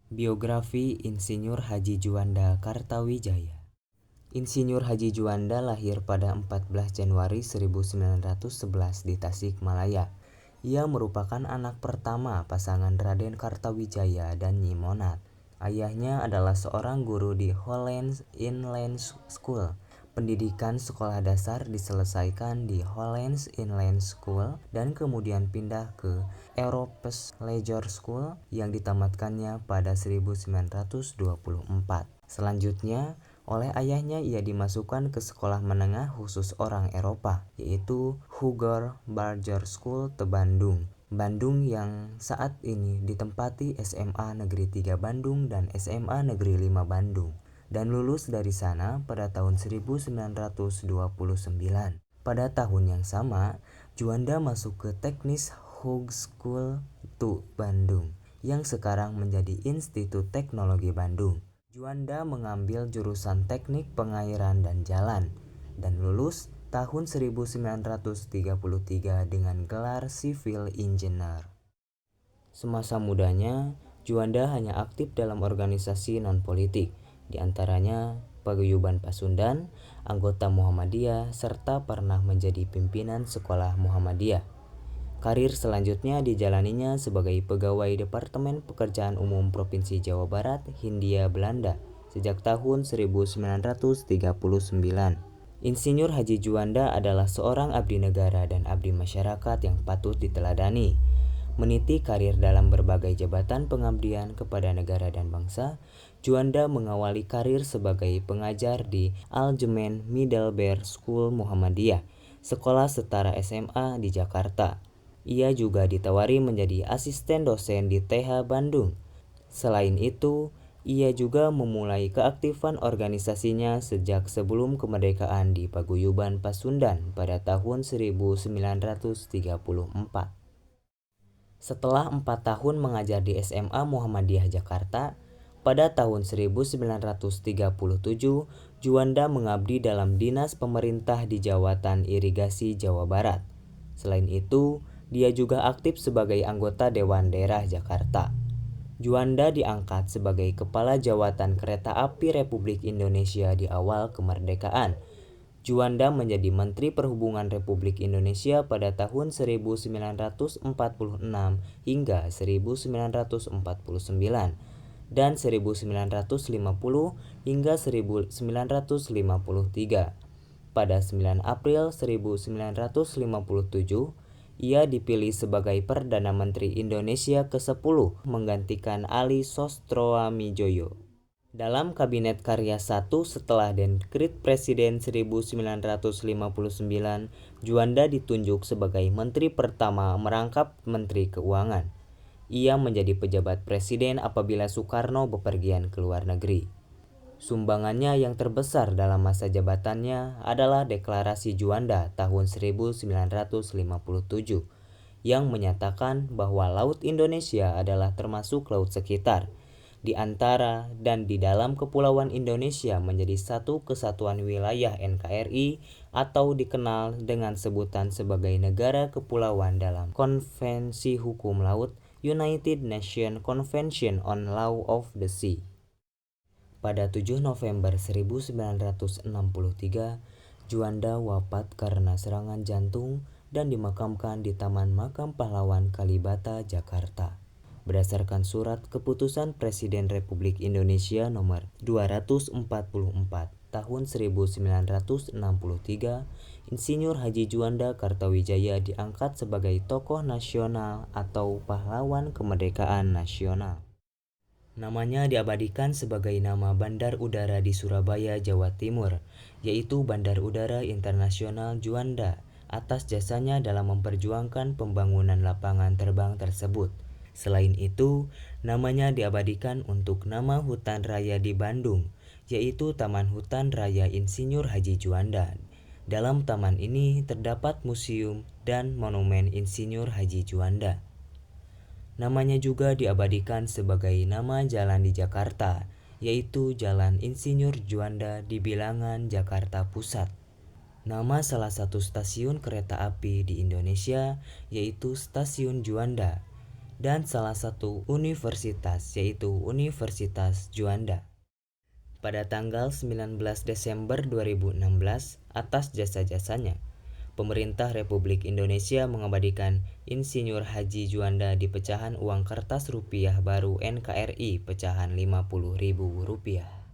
Biografi Insinyur Haji Juanda Kartawijaya. Insinyur Haji Juanda lahir pada 14 Januari 1911 di Tasikmalaya. Ia merupakan anak pertama pasangan Raden Kartawijaya dan Nyi Monat. Ayahnya adalah seorang guru di Hollands Inland School. Pendidikan sekolah dasar diselesaikan di Hollands Inland School dan kemudian pindah ke Europes Leisure School yang ditamatkannya pada 1924. Selanjutnya, oleh ayahnya ia dimasukkan ke sekolah menengah khusus orang Eropa, yaitu Hugo Barger School Bandung. Bandung yang saat ini ditempati SMA Negeri 3 Bandung dan SMA Negeri 5 Bandung. Dan lulus dari sana pada tahun 1929. Pada tahun yang sama, Juanda masuk ke Teknis Hogeschool Bandung, yang sekarang menjadi Institut Teknologi Bandung. Juanda mengambil jurusan Teknik Pengairan dan Jalan, dan lulus tahun 1933 dengan gelar Civil Engineer. Semasa mudanya, Juanda hanya aktif dalam organisasi non-politik, di antaranya Paguyuban Pasundan, anggota Muhammadiyah, serta pernah menjadi pimpinan sekolah Muhammadiyah. Karir selanjutnya dijalaninya sebagai pegawai Departemen Pekerjaan Umum Provinsi Jawa Barat, Hindia Belanda, sejak tahun 1939. Insinyur Haji Juanda adalah seorang abdi negara dan abdi masyarakat yang patut diteladani. Meniti karir dalam berbagai jabatan pengabdian kepada negara dan bangsa, Juanda mengawali karir sebagai pengajar di Algemeen Middelbaar School Muhammadiyah, sekolah setara SMA di Jakarta. Ia juga ditawari menjadi asisten dosen di TH Bandung. Selain itu, ia juga memulai keaktifan organisasinya sejak sebelum kemerdekaan di Paguyuban Pasundan pada tahun 1934. Setelah 4 tahun mengajar di SMA Muhammadiyah Jakarta, pada tahun 1937, Juanda mengabdi dalam Dinas Pemerintah di Jawatan Irigasi Jawa Barat. Selain itu, dia juga aktif sebagai anggota Dewan Daerah Jakarta. Juanda diangkat sebagai Kepala Jawatan Kereta Api Republik Indonesia di awal kemerdekaan. Juanda menjadi Menteri Perhubungan Republik Indonesia pada tahun 1946 hingga 1949 dan 1950 hingga 1953. Pada 9 April 1957, ia dipilih sebagai Perdana Menteri Indonesia ke-10 menggantikan Ali Sostroamijoyo. Dalam Kabinet Karya 1 setelah Dekrit Presiden 1959, Juanda ditunjuk sebagai Menteri pertama merangkap Menteri Keuangan. Ia menjadi pejabat Presiden apabila Soekarno bepergian ke luar negeri. Sumbangannya yang terbesar dalam masa jabatannya adalah Deklarasi Juanda tahun 1957 yang menyatakan bahwa Laut Indonesia adalah termasuk laut sekitar, di antara dan di dalam Kepulauan Indonesia menjadi satu kesatuan wilayah NKRI atau dikenal dengan sebutan sebagai negara kepulauan dalam Konvensi Hukum Laut United Nations Convention on Law of the Sea. Pada 7 November 1963, Juanda wafat karena serangan jantung dan dimakamkan di Taman Makam Pahlawan Kalibata, Jakarta. Berdasarkan surat keputusan Presiden Republik Indonesia nomor 244 tahun 1963, Insinyur Haji Juanda Kartawijaya diangkat sebagai tokoh nasional atau pahlawan kemerdekaan nasional. Namanya diabadikan sebagai nama Bandar Udara di Surabaya, Jawa Timur, yaitu Bandar Udara Internasional Juanda, atas jasanya dalam memperjuangkan pembangunan lapangan terbang tersebut. Selain itu, namanya diabadikan untuk nama hutan raya di Bandung, yaitu Taman Hutan Raya Insinyur Haji Juanda. Dalam taman ini terdapat museum dan monumen Insinyur Haji Juanda. Namanya juga diabadikan sebagai nama jalan di Jakarta, yaitu Jalan Insinyur Juanda di Bilangan, Jakarta Pusat. Nama salah satu stasiun kereta api di Indonesia yaitu Stasiun Juanda. dan salah satu universitas yaitu Universitas Juanda. Pada tanggal 19 Desember 2016, atas jasa-jasanya, pemerintah Republik Indonesia mengabadikan Insinyur Haji Juanda di pecahan uang kertas rupiah baru NKRI pecahan Rp50.000.